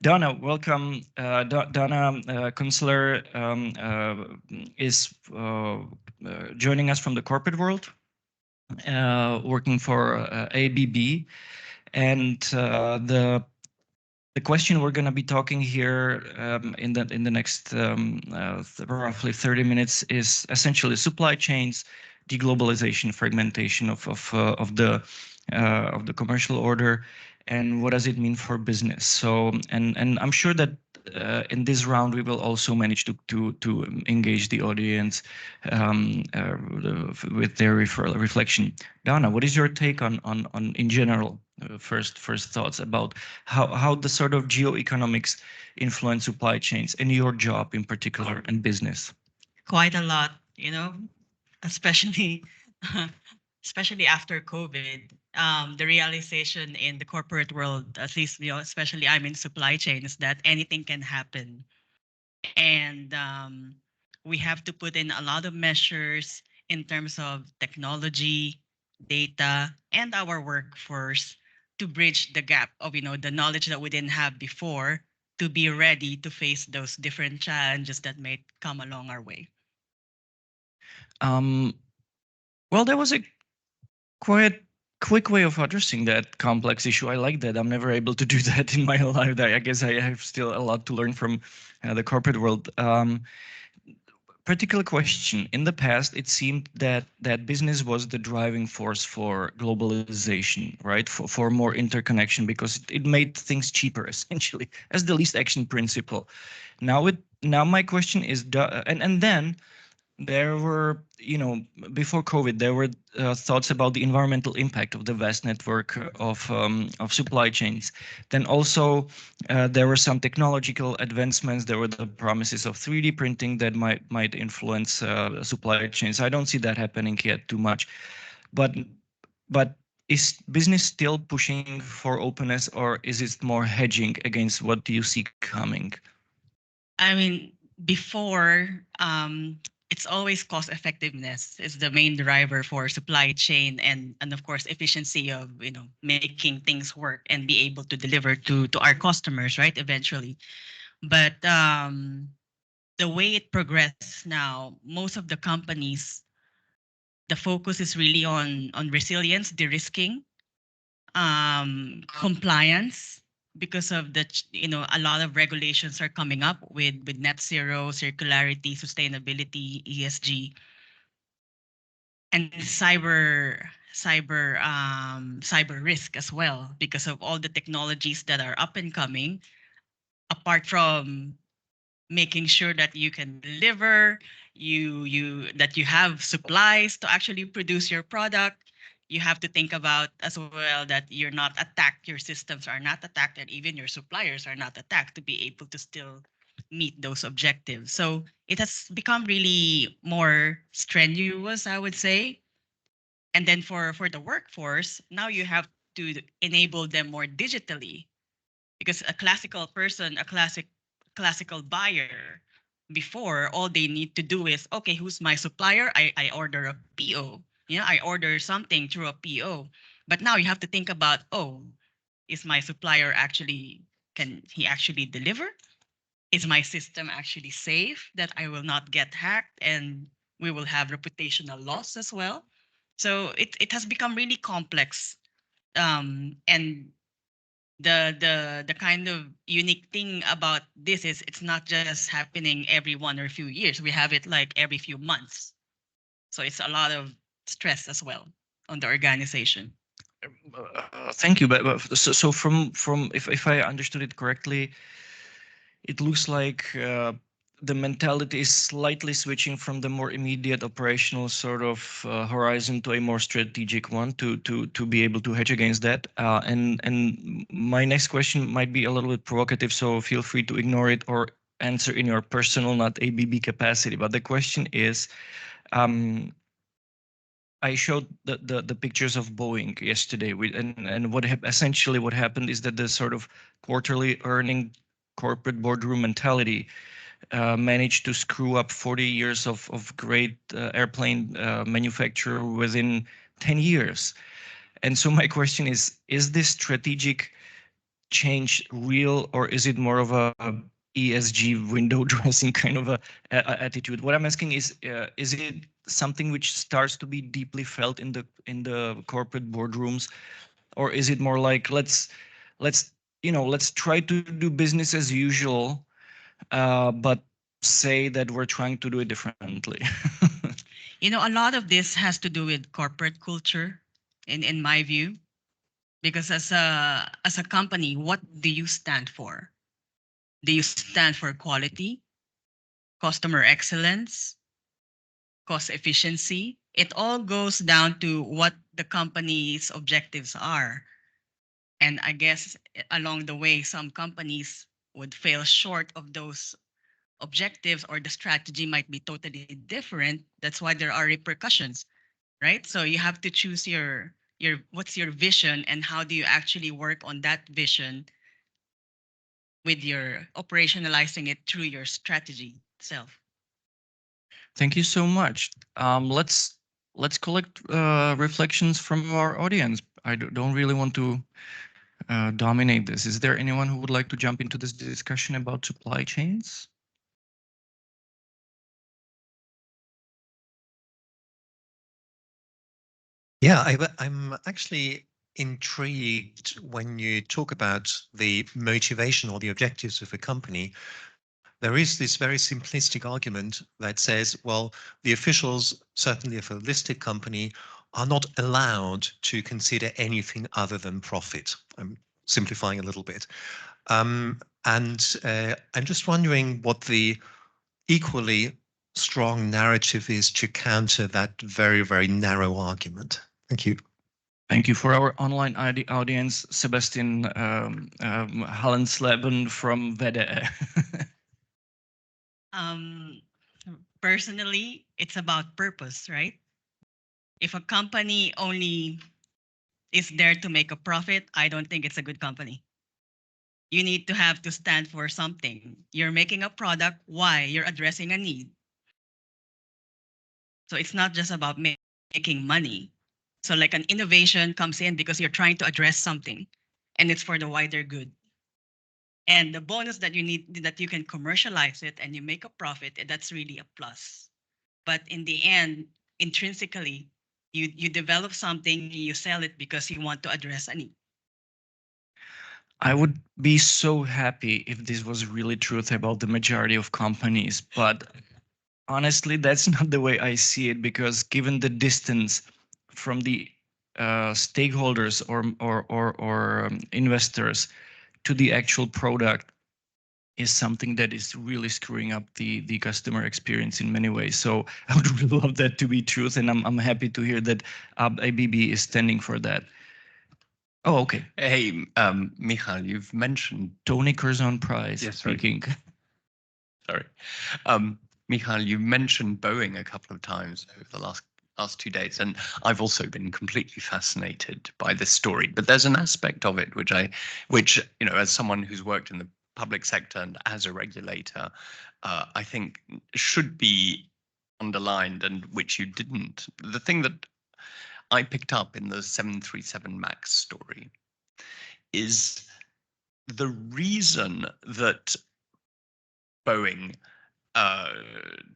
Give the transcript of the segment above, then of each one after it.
Donna, welcome. Donna Kunzler is joining us from the corporate world, working for ABB. And the question we're going to be talking here in the next roughly 30 minutes is essentially supply chains, deglobalization, fragmentation of the commercial order, and what does it mean for business. So and I'm sure that in this round we will also manage to engage the audience with their reflection. Donna, what is your take on in general, first thoughts about how the sort of geoeconomics influence supply chains and your job in particular and business? Quite a lot, especially especially after COVID. The realization in the corporate world, at least especially I'm in supply chain, is that anything can happen, and we have to put in a lot of measures in terms of technology, data, and our workforce to bridge the gap of the knowledge that we didn't have before to be ready to face those different challenges that may come along our way. Um, well, there was a quite quick way of addressing that complex issue. I like that. I'm never able to do that in my life. I guess I have still a lot to learn from the corporate world. Particular question. In the past, it seemed that business was the driving force for globalization, right? For more interconnection because it made things cheaper, essentially, as the least action principle. Now my question is, and then there were, before COVID, there were thoughts about the environmental impact of the vast network of supply chains. Then also there were some technological advancements. There were the promises of 3D printing that might influence supply chains. I don't see that happening yet too much, but but is business still pushing for openness, or is it more hedging against what you see coming? I mean, before, it's always cost effectiveness is the main driver for supply chain and of course efficiency of making things work and be able to deliver to our customers, right? Eventually, but the way it progresses now, most of the companies, the focus is really on resilience, de-risking, compliance, because of a lot of regulations are coming up with net zero, circularity, sustainability, ESG, and cyber risk as well because of all the technologies that are up and coming. Apart from making sure that you can deliver, that you have supplies to actually produce your product, you have to think about as well that you're not attacked, your systems are not attacked, and even your suppliers are not attacked to be able to still meet those objectives. So it has become really more strenuous, I would say. And then for the workforce, now you have to enable them more digitally, because a classical person, a classical buyer, before, all they need to do is, okay, who's my supplier? I order a PO. I order something through a PO. But now you have to think about, oh, is my supplier actually, can he actually deliver? Is my system actually safe that I will not get hacked and we will have reputational loss as well? So it has become really complex. And the kind of unique thing about this is it's not just happening every 1 or few years. We have it like every few months. So it's a lot of stress as well on the organization. Thank you. So from if I understood it correctly, it looks like the mentality is slightly switching from the more immediate operational sort of horizon to a more strategic one to be able to hedge against that. And my next question might be a little bit provocative, so feel free to ignore it or answer in your personal, not ABB capacity. But the question is, um, I showed the pictures of Boeing yesterday, and essentially what happened is that the sort of quarterly earning corporate boardroom mentality managed to screw up 40 years of great airplane manufacture within 10 years. And so my question is this strategic change real, or is it more of a ESG window dressing kind of a attitude? What I'm asking is it something which starts to be deeply felt in the corporate boardrooms, or is it more like let's let's try to do business as usual, but say that we're trying to do it differently? A lot of this has to do with corporate culture, in my view, because as a company, what do you stand for? Do you stand for quality, customer excellence, cost efficiency? It all goes down to what the company's objectives are. And I guess along the way, some companies would fail short of those objectives, or the strategy might be totally different. That's why there are repercussions, right? So you have to choose your what's your vision, and how do you actually work on that vision with your operationalizing it through your strategy itself. Thank you so much. Let's collect reflections from our audience. I don't really want to dominate this. Is there anyone who would like to jump into this discussion about supply chains? Yeah, I'm actually intrigued when you talk about the motivation or the objectives of a company. There is this very simplistic argument that says, well, the officials, certainly of a listed company, are not allowed to consider anything other than profit. I'm simplifying a little bit. And I'm just wondering what the equally strong narrative is to counter that very, very narrow argument. Thank you. Thank you. For our online audience, Sebastian Hallensleben from WDR. Um, Personally, it's about purpose, right? If a company only is there to make a profit, I don't think it's a good company. You need to have to stand for something. You're making a product. Why? You're addressing a need. So it's not just about making money. So like an innovation comes in because you're trying to address something, and it's for the wider good. And the bonus that you need, that you can commercialize it and you make a profit, that's really a plus. But in the end, intrinsically, you develop something, you sell it because you want to address a need. I would be so happy if this was really truth about the majority of companies, but honestly, that's not the way I see it, because given the distance from the stakeholders or investors to the actual product is something that is really screwing up the customer experience in many ways. So I would really love that to be truth, and I'm happy to hear that ABB is standing for that. Oh, okay. Hey, Michal, you've mentioned Tony Curzon Prize Yes, sorry. speaking. Sorry, Michal, you mentioned Boeing a couple of times over the last 2 days, and I've also been completely fascinated by this story. But there's an aspect of it which as someone who's worked in the public sector and as a regulator, I think should be underlined, and which you didn't. The thing that I picked up in the 737 MAX story is the reason that Boeing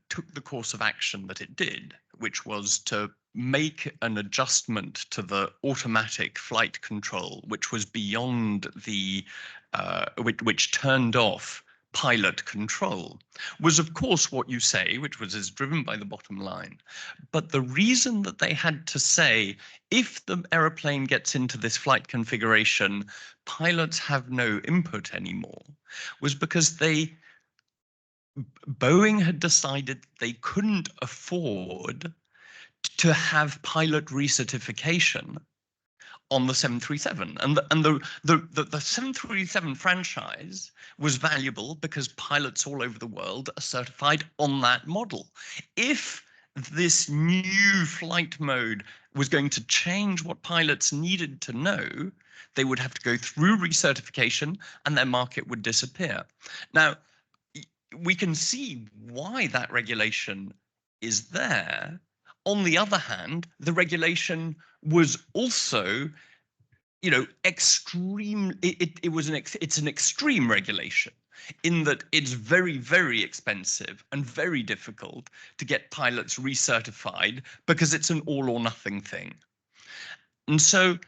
took the course of action that it did, which was to make an adjustment to the automatic flight control, which was beyond the, which turned off pilot control, was of course what you say, which was is driven by the bottom line. But the reason that they had to say, if the aeroplane gets into this flight configuration, pilots have no input anymore, was because Boeing had decided they couldn't afford to have pilot recertification on the 737, and the 737 franchise was valuable because pilots all over the world are certified on that model. If this new flight mode was going to change what pilots needed to know, they would have to go through recertification and their market would disappear. Now, we can see why that regulation is there. On the other hand, the regulation was also extreme. It's an extreme regulation in that it's very, very expensive and very difficult to get pilots recertified because it's an all or nothing thing. And so,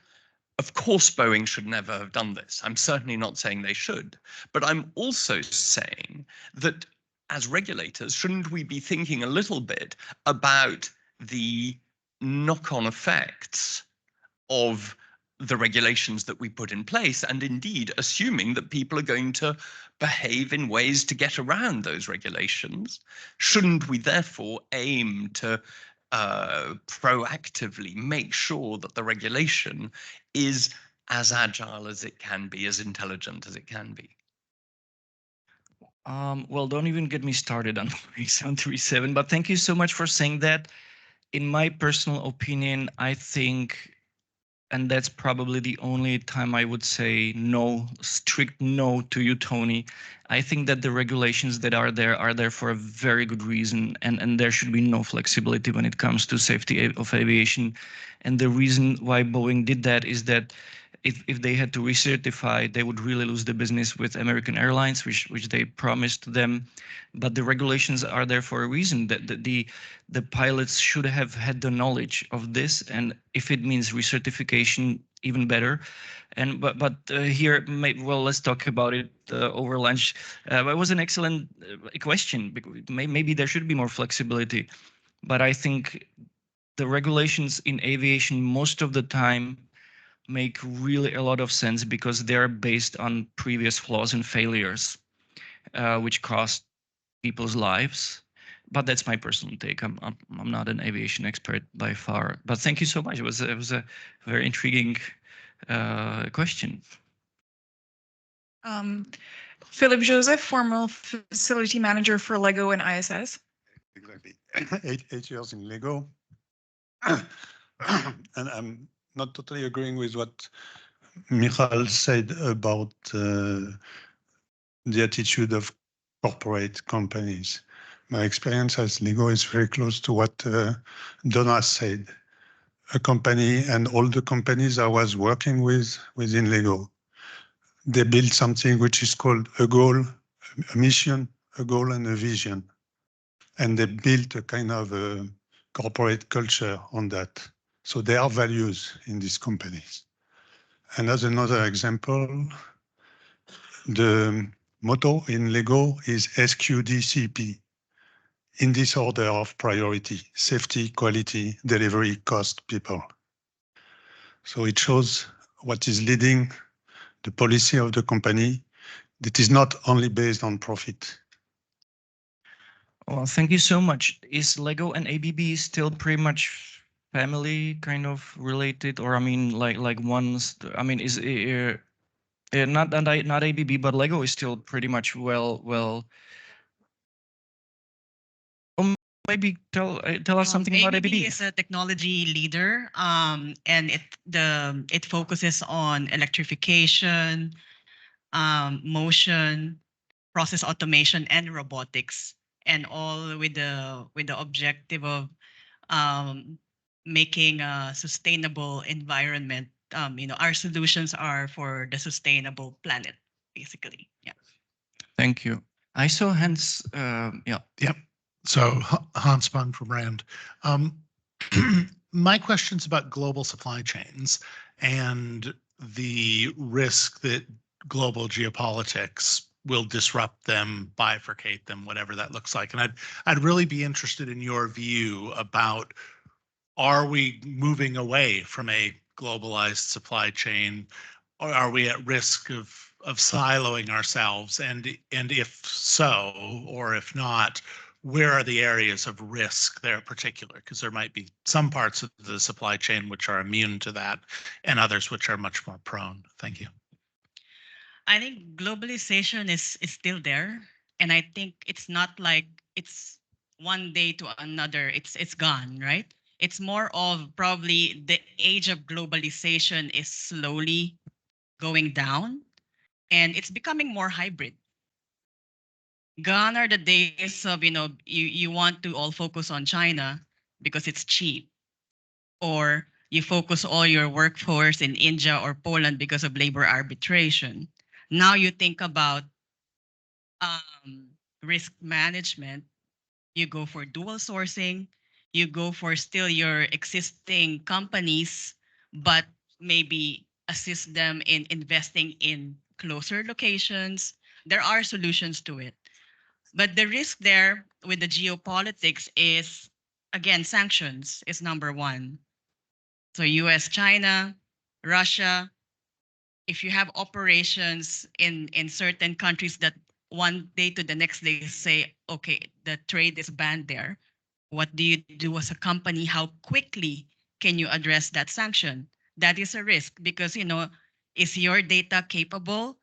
of course, Boeing should never have done this. I'm certainly not saying they should, but I'm also saying that as regulators, shouldn't we be thinking a little bit about the knock-on effects of the regulations that we put in place, and indeed assuming that people are going to behave in ways to get around those regulations? Shouldn't we therefore aim to proactively make sure that the regulation is as agile as it can be, as intelligent as it can be? Well, don't even get me started on 737, but thank you so much for saying that. In my personal opinion, I think, and that's probably the only time I would say no, strict no to you, Tony. I think that the regulations that are there for a very good reason, and there should be no flexibility when it comes to safety of aviation. And the reason why Boeing did that is that if they had to recertify, they would really lose the business with American Airlines, which they promised them. But the regulations are there for a reason. That the pilots should have had the knowledge of this, and if it means recertification, even better. And but here, well, let's talk about it over lunch. It was an excellent question. Maybe there should be more flexibility, but I think the regulations in aviation most of the time make really a lot of sense because they're based on previous flaws and failures, which cost people's lives. But that's my personal take. I'm not an aviation expert by far. But thank you so much. It was a very intriguing question. Philip Joseph, former facility manager for Lego and ISS. Exactly. 8 years in Lego. And I'm not totally agreeing with what Michal said about the attitude of corporate companies. My experience as Lego is very close to what Donna said. A company and all the companies I was working with within Lego, they built something which is called a goal, a mission, a goal, and a vision. And they built a kind of a corporate culture on that. So there are values in these companies. And as another example, the motto in Lego is SQDCP, in this order of priority: safety, quality, delivery, cost, people. So it shows what is leading the policy of the company that is not only based on profit. Well, thank you so much. Is Lego and ABB still pretty much family kind of related, or I mean, like ones? I mean, is not ABB, but Lego is still pretty much well. Maybe tell us something about ABB ABB. is a technology leader, and it focuses on electrification, motion, process automation, and robotics, and all with the objective of making a sustainable environment. Our solutions are for the sustainable planet, basically. Yeah. Thank you. I saw Hans. Yeah. Yep. So Hans Bung from Rand. My question's about global supply chains and the risk that global geopolitics will disrupt them, bifurcate them, whatever that looks like. And I'd really be interested in your view about, are we moving away from a globalized supply chain, or are we at risk of siloing ourselves? And if so, or if not, where are the areas of risk there in particular? Because there might be some parts of the supply chain which are immune to that and others which are much more prone. Thank you. I think globalization is still there, and I think it's not like it's one day to another it's gone, right? It's more of probably the age of globalization is slowly going down, and it's becoming more hybrid. Gone are the days of, you want to all focus on China because it's cheap, or You focus all your workforce in India or Poland because of labor arbitration. Now you think about risk management. You go for dual sourcing. You go for still your existing companies, but maybe assist them in investing in closer locations. There are solutions to it. But the risk there with the geopolitics is, again, sanctions is number one. So US, China, Russia, if you have operations in certain countries that one day to the next day say, okay, the trade is banned there, what do you do as a company? How quickly can you address that sanction? That is a risk because, is your data capable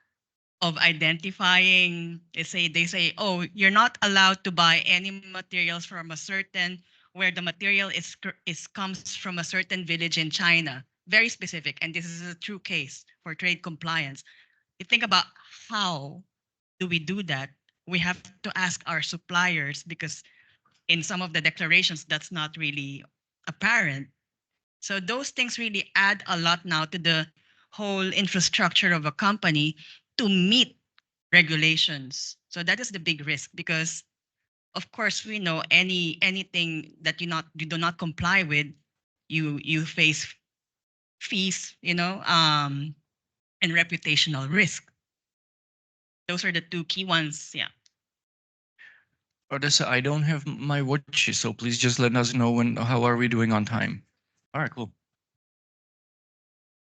of identifying, they say, oh, you're not allowed to buy any materials from a certain, where the material is comes from a certain village in China. Very specific, and this is a true case for trade compliance. You think about how do we do that? We have to ask our suppliers because in some of the declarations that's not really apparent. So those things really add a lot now to the whole infrastructure of a company to meet regulations. So that is the big risk because of course we know anything that you do not comply with, you face fees, and reputational risk. Those are the two key ones. Yeah. Odessa, I don't have my watch, so please just let us know how are we doing on time. All right, cool.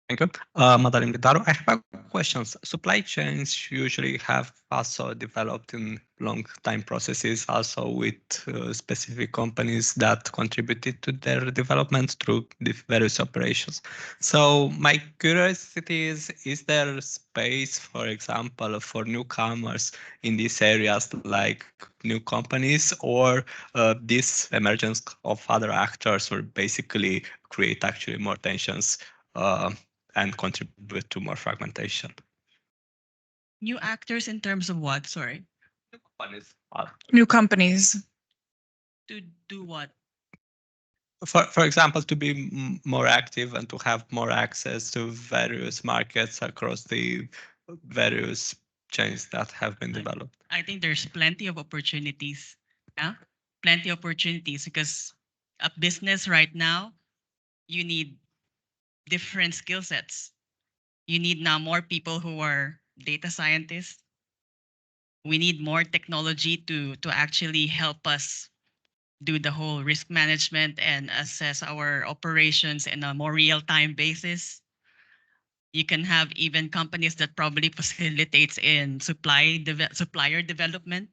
Thank you. Madam Guitaro, I have a question. Supply chains usually have also developed in long time processes, also with specific companies that contributed to their development through the various operations. So my curiosity is there space, for example, for newcomers in these areas like new companies, or this emergence of other actors will basically create actually more tensions and contribute to more fragmentation? New actors in terms of what? Sorry. New companies. To do what? For example, to be more active and to have more access to various markets across the various chains that have been developed. I think there's plenty of opportunities. Yeah, plenty of opportunities because a business right now, you need different skill sets. You need now more people who are data scientists. We need more technology to actually help us do the whole risk management and assess our operations in a more real-time basis. You can have even companies that probably facilitates in supplier development,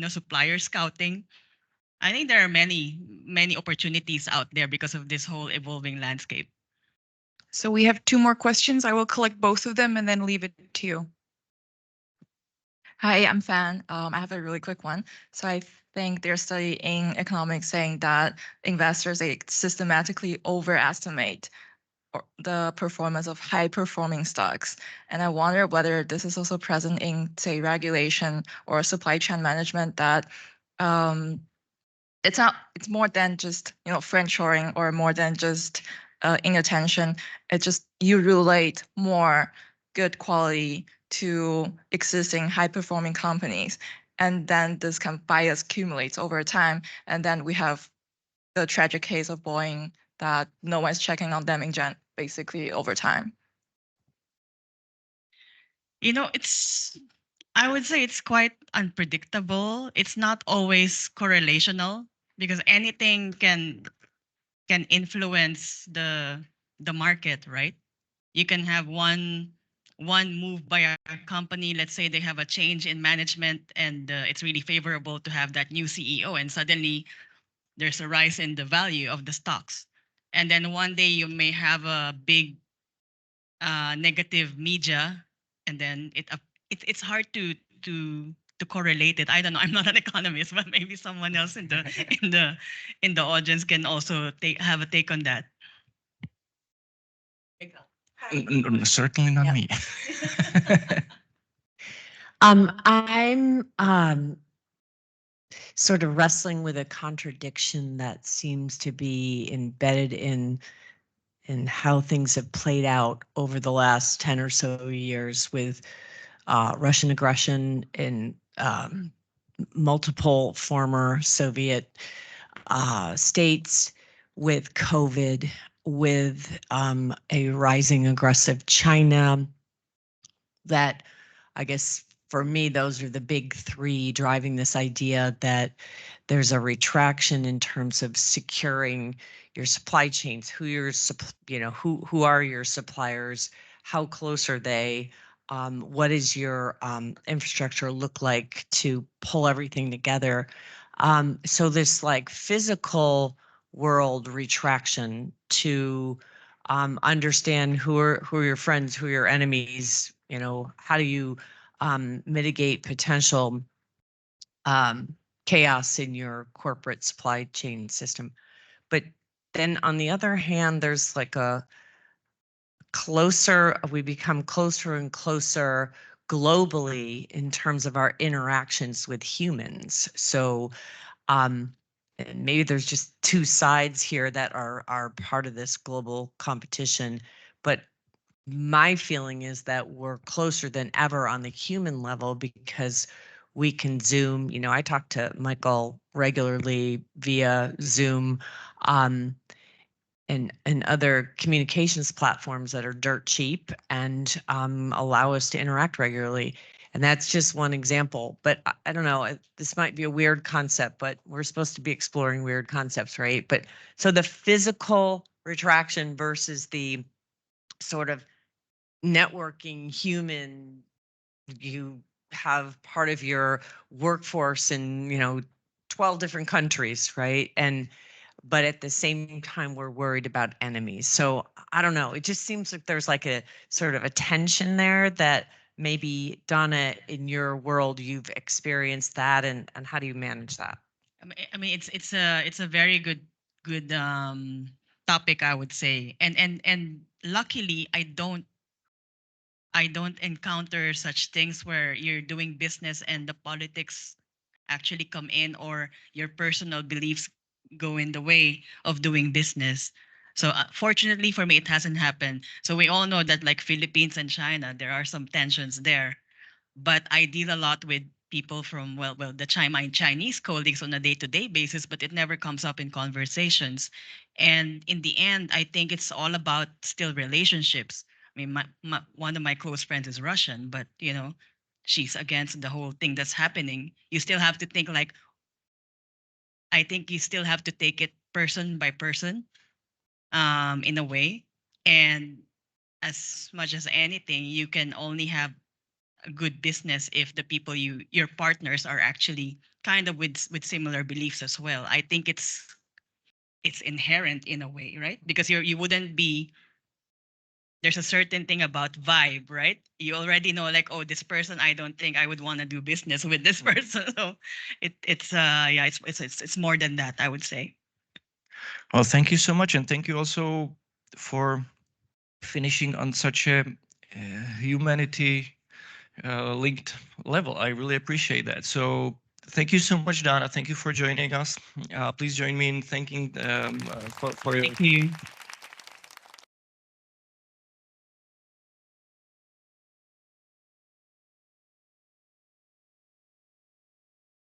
supplier scouting. I think there are many opportunities out there because of this whole evolving landscape. So we have two more questions. I will collect both of them and then leave it to you. Hi, I'm Fan. I have a really quick one. So I think there's a study in economics saying that investors systematically overestimate the performance of high-performing stocks. And I wonder whether this is also present in, say, regulation or supply chain management, that it's more than just, friendshoring or more than just inattention. It's just you relate more good quality to existing high-performing companies. And then this kind of bias accumulates over time. And then we have the tragic case of Boeing that no one's checking on them basically over time. I would say it's quite unpredictable. It's not always correlational because anything can influence the market, right? You can have one move by a company. Let's say they have a change in management and it's really favorable to have that new CEO, and suddenly there's a rise in the value of the stocks. And then one day you may have a big negative media, and then it's hard to correlate it. I don't know. I'm not an economist, but maybe someone else in the in the audience can also have a take on that. Certainly not me. I'm sort of wrestling with a contradiction that seems to be embedded in and how things have played out over the last 10 or so years with Russian aggression in multiple former Soviet states, with COVID, with a rising aggressive China. That, I guess, for me, those are the big three driving this idea that there's a retraction in terms of securing your supply chains. Who are your suppliers? How close are they? What does your infrastructure look like to pull everything together? So this like physical world retraction to understand who are your friends, who are your enemies. How do you mitigate potential chaos in your corporate supply chain system? But then on the other hand, there's like we become closer and closer globally in terms of our interactions with humans. So and maybe there's just two sides here that are part of this global competition, but my feeling is that we're closer than ever on the human level because we can Zoom. I talk to Michael regularly via Zoom and other communications platforms that are dirt cheap and allow us to interact regularly. And that's just one example. But I don't know, this might be a weird concept, but we're supposed to be exploring weird concepts, right? But so the physical retraction versus the sort of networking human, you have part of your workforce in 12 different countries, right? But at the same time we're worried about enemies. So I don't know, it just seems like there's like a sort of a tension there that maybe, Donna, in your world you've experienced that, and how do you manage that? I mean, it's a very good topic, I would say, and luckily I don't encounter such things where you're doing business and the politics actually come in, or your personal beliefs go in the way of doing business. So fortunately for me, it hasn't happened. So we all know that like Philippines and China, there are some tensions there. But I deal a lot with people from my Chinese colleagues on a day-to-day basis, but it never comes up in conversations. And in the end, I think it's all about still relationships. I mean, one of my close friends is Russian, but she's against the whole thing that's happening. You still have to think like, I think you still have to take it person by person, in a way. And as much as anything, you can only have a good business if the people your partners are actually kind of with similar beliefs as well. I think it's inherent in a way, right? Because you wouldn't be, there's a certain thing about vibe, right? You already know like, oh, this person, I don't think I would want to do business with this person. So it's more than that, I would say. Well, thank you so much, and thank you also for finishing on such a humanity linked level. I really appreciate that. So thank you so much, Donna. Thank you for joining us. Please join me in thanking for Thank you.